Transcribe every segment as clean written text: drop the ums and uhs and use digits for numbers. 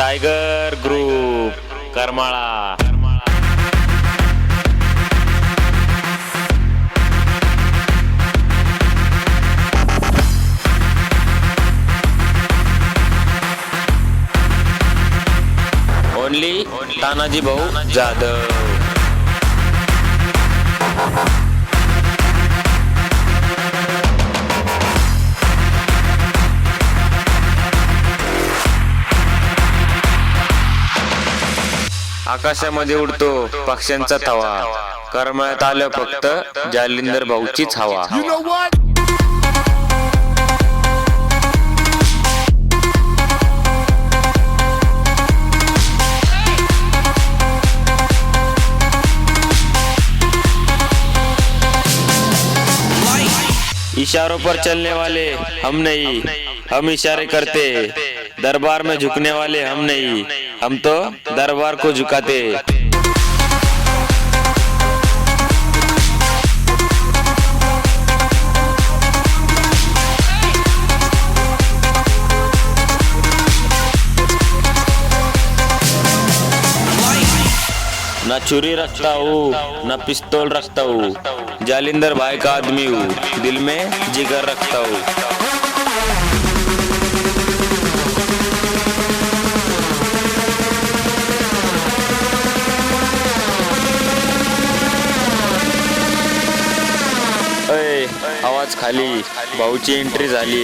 Tiger group Karmala. Only Tanaji भाऊ जाधव। आकाशामध्ये उडतो पक्ष्यांचा थवा, करमाळ्यात आलं फक्त जालिंदर भाऊचीच हवा। इशारों पर चलने वाले हम नहीं, हम इशारे करते। दरबार में झुकने वाले हम नहीं, हम तो दरबार को झुकाते। ना छुरी रखता हूँ ना पिस्तौल रखता हूँ, जालिंदर भाई का आदमी हूँ, दिल में जिगर रखता हूँ। आवाज खाली, भाऊची एंट्री झाली।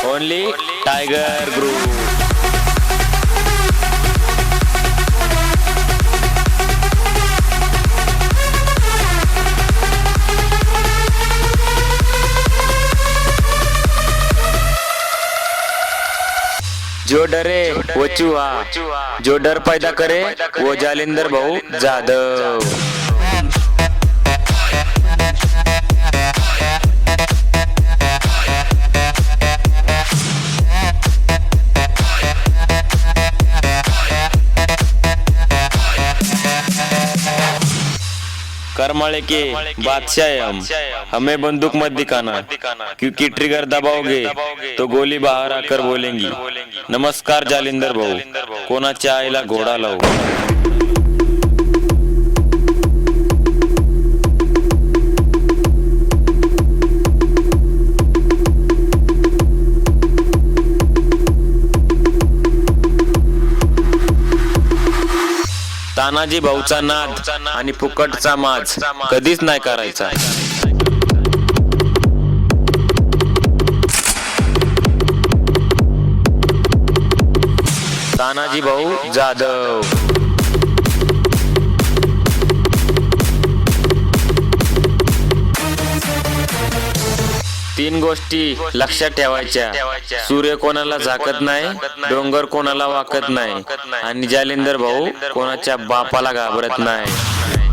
Only tiger group. जो डरे वो चूहा, जो डर पैदा करे वो जालिंदर भाऊ जाधव। करमाळे के बादशाह है हम, हमें बंदूक मत दिखाना, क्योंकि ट्रिगर दबाओगे तो गोली बाहर आकर बोलेंगी, नमस्कार जालिंदर भाऊ, कोणाच्या आईला घोडा लावू। तानाजी भाऊचा नाद आणि फुकटचा माज कधीच नाही करायचा। तानाजी भाऊ जाधव। तीन गोष्टी लक्षात ठेवायच्या, सूर्य कोणाला झाकत नाही, डोंगर कोणाला वाकत नाही, आणि जालिंदर भाऊ कोणाच्या बापाला घाबरत नाही।